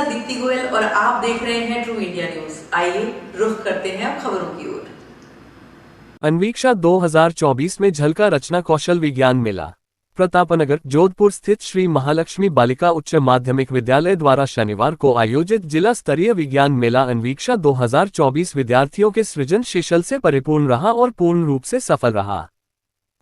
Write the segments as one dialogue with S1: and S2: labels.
S1: साथ दीप्ति गोयल और आप देख रहे हैं ट्रू इंडिया न्यूज। आइए रुख करते हैं अब खबरों की ओर।
S2: अन्वीक्षा 2024 में झलका रचना कौशल विज्ञान मेला। प्रतापनगर जोधपुर स्थित श्री महालक्ष्मी बालिका उच्च माध्यमिक विद्यालय द्वारा शनिवार को आयोजित जिला स्तरीय विज्ञान मेला अन्वीक्षा 2024 विद्यार्थियों के सृजनशील से परिपूर्ण रहा और पूर्ण रूप से सफल रहा।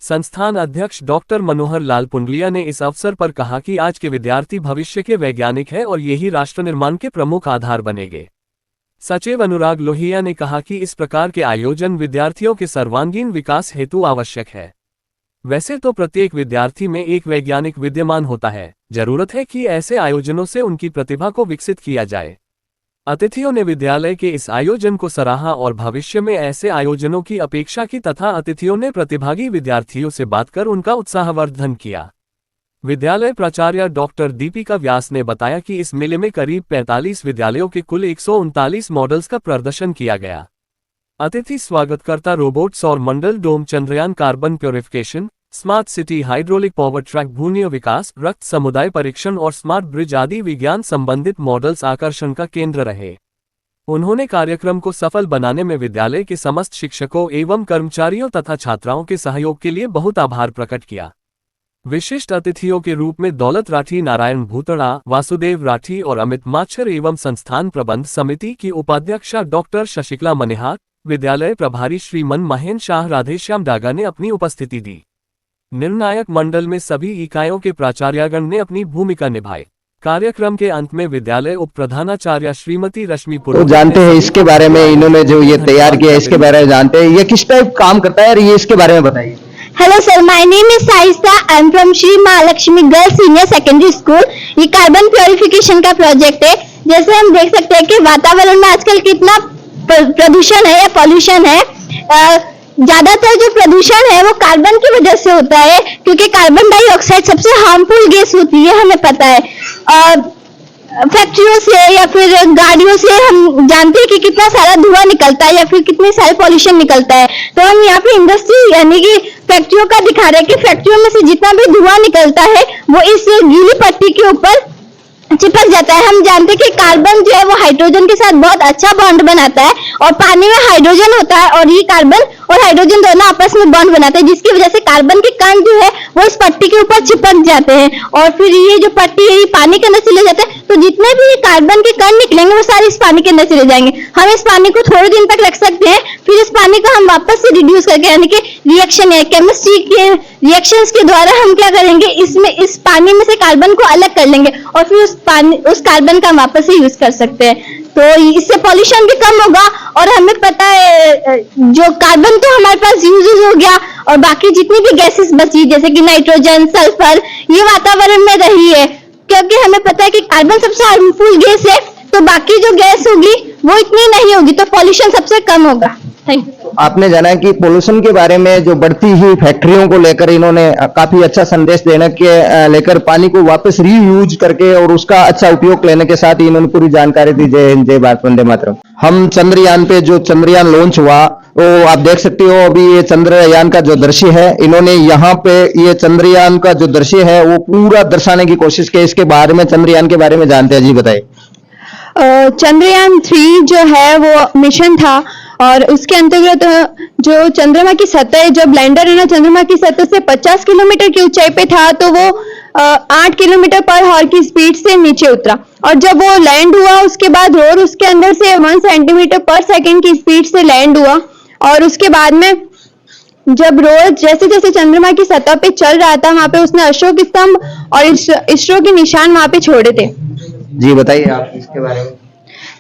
S2: संस्थान अध्यक्ष डॉक्टर मनोहर लाल पुंडलिया ने इस अवसर पर कहा कि आज के विद्यार्थी भविष्य के वैज्ञानिक हैं और यही राष्ट्र निर्माण के प्रमुख आधार बनेंगे। सचिव अनुराग लोहिया ने कहा कि इस प्रकार के आयोजन विद्यार्थियों के सर्वांगीण विकास हेतु आवश्यक है। वैसे तो प्रत्येक विद्यार्थी में एक वैज्ञानिक विद्यमान होता है, जरूरत है कि ऐसे आयोजनों से उनकी प्रतिभा को विकसित किया जाए। अतिथियों ने विद्यालय के इस आयोजन को सराहा और भविष्य में ऐसे आयोजनों की अपेक्षा की तथा अतिथियों ने प्रतिभागी विद्यार्थियों से बात कर उनका उत्साहवर्धन किया। विद्यालय प्राचार्य डॉक्टर दीपिका व्यास ने बताया कि इस मेले में करीब 45 विद्यालयों के कुल 139 मॉडल्स का प्रदर्शन किया गया। अतिथि स्वागतकर्ता रोबोट सौर मंडल dome Chandrayaan carbon purification, smart city hydraulic power track भूनीय विकास रक्त समुदाय परीक्षण और स्मार्ट ब्रिज आदि विज्ञान संबंधित मॉडल्स आकर्षण का केंद्र रहे। उन्होंने कार्यक्रम को सफल बनाने में विद्यालय के समस्त शिक्षकों एवं कर्मचारियों तथा छात्राओं के सहयोग के लिए बहुत आभार प्रकट किया। विशिष्ट अतिथियों के रूप में दौलत राठी, नारायण भूतड़ा, वासुदेव राठी और अमित माछर एवं संस्थान प्रबंध समिति की उपाध्यक्षा डॉक्टर शशिकला मनिहार, विद्यालय प्रभारी श्रीमन महेंद्र शाह, राधेश्याम डागा ने अपनी उपस्थिति दी। निर्णायक मंडल में सभी इकाइयों के प्राचार्यगण ने अपनी भूमिका निभाई। कार्यक्रम के अंत में विद्यालय उप प्रधानाचार्य श्रीमती रश्मि
S3: तो जानते हैं इसके बारे में, इन्होंने जो ये तैयार किया इसके बारे में जानते हैं, ये किस टाइप काम करता है और ये इसके बारे में बताइए।
S4: Hello sir, my name is Shaista, I am from Shri Mahalakshmi girls senior secondary school. ये कार्बन प्योरिफिकेशन का प्रोजेक्ट है। जैसे हम देख सकते हैं कि वातावरण में आजकल कितना प्रदूषण है या पॉल्यूशन है। ज्यादातर जो प्रदूषण है वो कार्बन की वजह से होता है, क्योंकि कार्बन डाइऑक्साइड सबसे हार्मफुल गैस होती है, हमें पता है। फैक्ट्रियों से या फिर गाड़ियों से हम जानते हैं कि कितना सारा धुआं निकलता है या फिर कितने सारे पॉल्यूशन निकलता है। तो हम यहाँ पे इंडस्ट्री यानी कि फैक्ट्रियों का दिखा रहे हैं कि फैक्ट्रियों में से जितना भी धुआं निकलता है वो इस गीली पट्टी के ऊपर चिपक जाता है। हम जानते हैं कि कार्बन जो है वो हाइड्रोजन के साथ बहुत अच्छा बॉन्ड बनाता है और पानी में हाइड्रोजन होता है और ये कार्बन और हाइड्रोजन दोनों आपस में बॉन्ड बनाते हैं, जिसकी वजह से कार्बन के कण जो है वो इस पट्टी के ऊपर चिपक जाते हैं और फिर ये जो पट्टी है ये पानी के अंदर चले जाते हैं। तो जितने भी कार्बन के कण निकलेंगे वो सारे इस पानी के अंदर चले जाएंगे। हम इस पानी को थोड़े दिन तक रख सकते हैं, फिर इस पानी को हम वापस से रिड्यूस करके यानी कि रिएक्शन या केमिस्ट्री के रिएक्शंस के द्वारा हम क्या करेंगे, इसमें इस पानी में से कार्बन को अलग कर लेंगे और फिर उस कार्बन का वापस से यूज कर सकते हैं। तो इससे पॉल्यूशन भी कम होगा और हमें पता है जो कार्बन तो हमारे पास यूज हो गया और बाकी जितनी भी गैसेस बची जैसे कि नाइट्रोजन, सल्फर, ये वातावरण में रही है, क्योंकि हमें पता है कि कार्बन सबसे हार्मफुल गैस है। तो बाकी जो गैस होगी वो इतनी नहीं होगी, तो पॉल्यूशन सबसे कम होगा।
S3: आपने जाना कि पोल्यूशन के बारे में जो बढ़ती हुई फैक्ट्रियों को लेकर इन्होंने काफी अच्छा संदेश देने के लेकर पानी को वापस रीयूज करके और उसका अच्छा उपयोग लेने के साथ ही इन्होंने पूरी जानकारी दी। जय हिंद, जय भारत, वंदे मातरम। हम चंद्रयान पे जो चंद्रयान लॉन्च हुआ वो आप देख सकते हो, अभी ये चंद्रयान का जो दृश्य है इन्होंने यहाँ पे ये चंद्रयान का जो दृश्य है वो पूरा दर्शाने की कोशिश की। इसके बारे में चंद्रयान के बारे में जानते हैं, जी बताइए।
S5: चंद्रयान 3 जो है वो मिशन था और उसके अंतर्गत जो चंद्रमा की सतह, जब लैंडर है ना चंद्रमा की सतह से 50 किलोमीटर की ऊंचाई पे था तो वो 8 किलोमीटर पर हॉर की स्पीड से नीचे उतरा और जब वो लैंड हुआ उसके बाद रोर उसके अंदर से 1 सेंटीमीटर पर सेकंड की स्पीड से लैंड हुआ और उसके बाद में जब रोर जैसे जैसे चंद्रमा की सतह पे चल रहा था वहां पे उसने अशोक स्तंभ और इसरो के निशान वहां पे छोड़े थे।
S3: जी बताइए आप इसके बारे में।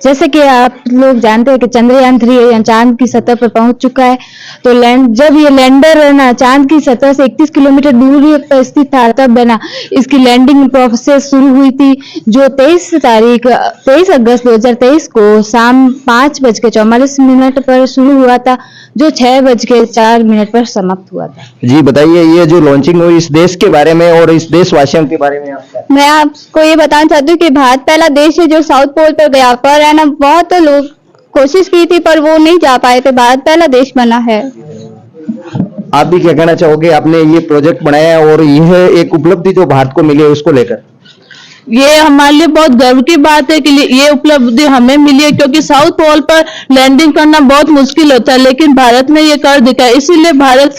S5: जैसे कि आप लोग जानते हैं कि चंद्रयान 3 चांद की सतह पर पहुंच चुका है। तो जब ये लैंडर है ना चांद की सतह से 31 किलोमीटर दूरी पर स्थित था तब है ना इसकी लैंडिंग प्रोसेस शुरू हुई थी, जो 23 अगस्त 2023 को शाम 5:44 पर शुरू हुआ था, जो 6:04 पर समाप्त हुआ था।
S3: जी बताइए, ये जो लॉन्चिंग हुई इस देश के बारे में और इस देशवासियों के बारे में
S5: मैं आपको ये बताना चाहती हूँ कि भारत पहला देश है जो साउथ पोल पर गया, पर है ना बहुत लोग कोशिश की थी पर वो नहीं जा पाए थे। भारत पहला देश बना है।
S3: आप भी क्या कहना चाहोगे, आपने ये प्रोजेक्ट बनाया और यह एक उपलब्धि जो भारत को मिली है उसको लेकर?
S6: ये हमारे लिए बहुत गर्व की बात है कि ये उपलब्धि हमें मिली है, क्योंकि साउथ पोल पर लैंडिंग करना बहुत मुश्किल होता है, लेकिन भारत ने ये कर दिखाया। इसीलिए भारत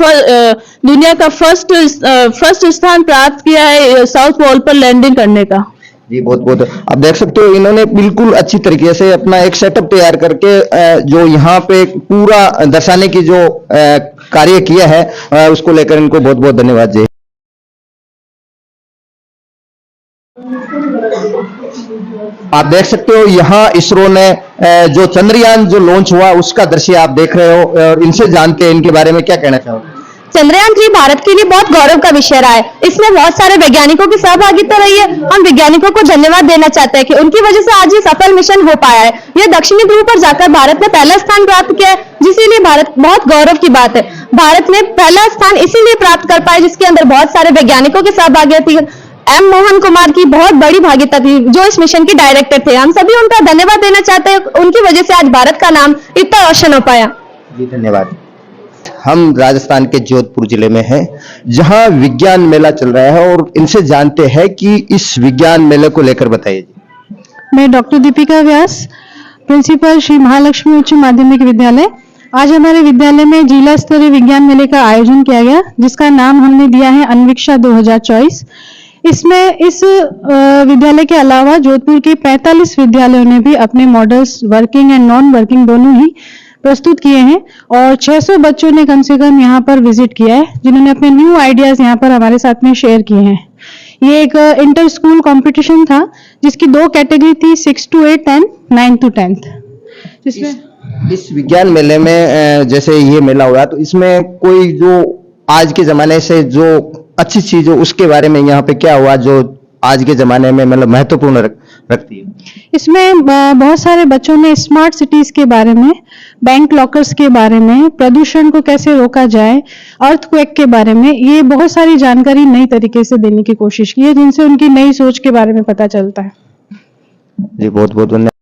S6: दुनिया का फर्स्ट स्थान प्राप्त किया है साउथ पोल पर लैंडिंग करने का।
S3: जी बहुत बहुत आप देख सकते हो, इन्होंने बिल्कुल अच्छी तरीके से अपना एक सेटअप तैयार करके जो यहाँ पे पूरा दर्शाने की जो कार्य किया है उसको लेकर इनको बहुत बहुत धन्यवाद जी। आप देख सकते हो यहाँ इसरो ने जो चंद्रयान जो लॉन्च हुआ उसका दृश्य आप देख रहे हो, और इनसे जानते हैं इनके बारे में क्या कहना चाहोगे।
S4: चंद्रयान 3 भारत के लिए बहुत गौरव का विषय रहा है। इसमें बहुत सारे वैज्ञानिकों की सहभागिता रही है। हम वैज्ञानिकों को धन्यवाद देना चाहते हैं कि उनकी वजह से आज ये सफल मिशन हो पाया है। यह दक्षिणी ध्रुव पर जाकर भारत ने पहला स्थान प्राप्त किया है, जिसके भारत बहुत गौरव की बात है। भारत ने पहला स्थान इसीलिए प्राप्त कर पाया जिसके अंदर बहुत सारे वैज्ञानिकों की सहभागिता थी। एम मोहन कुमार की बहुत बड़ी भागीदारी थी, जो इस मिशन के डायरेक्टर थे। हम सभी उनका धन्यवाद देना चाहते हैं, उनकी वजह से आज भारत का नाम इतना रोशन हो पाया।
S3: जी धन्यवाद। हम राजस्थान के जोधपुर जिले में हैं, जहां विज्ञान मेला चल रहा है, और इनसे जानते हैं कि इस विज्ञान मेले को लेकर बताइए।
S7: मैं डॉक्टर दीपिका व्यास, प्रिंसिपल श्री महालक्ष्मी उच्च माध्यमिक विद्यालय। आज हमारे विद्यालय में जिला स्तरीय विज्ञान मेले का आयोजन किया गया, जिसका नाम हमने दिया है अन्वीक्षा 2024। इसमें इस विद्यालय के अलावा जोधपुर के 45 विद्यालयों ने भी अपने models working and non working दोनों ही प्रस्तुत किए हैं, और 600 बच्चों ने कम से कम यहाँ पर विजिट किया है, जिन्होंने अपने न्यू आइडियाज यहाँ पर हमारे साथ में शेयर किए हैं। ये एक इंटर स्कूल कंपटीशन था, जिसकी 2 कैटेगरी थी, 6 to 8 एंड 9 to 10th। जिसमें
S3: इस विज्ञान मेले में जैसे ये मेला हुआ, तो इसमें कोई जो आज के जमाने से जो अच्छी चीज हो उसके बारे में यहाँ पे क्या हुआ जो आज के जमाने में मतलब महत्वपूर्ण रखती है।
S7: इसमें बहुत सारे बच्चों ने स्मार्ट सिटीज के बारे में, बैंक लॉकर्स के बारे में, प्रदूषण को कैसे रोका जाए, अर्थक्वेक के बारे में, ये बहुत सारी जानकारी नई तरीके से देने की कोशिश की है, जिनसे उनकी नई सोच के बारे में पता चलता है।
S3: जी बहुत बहुत धन्यवाद।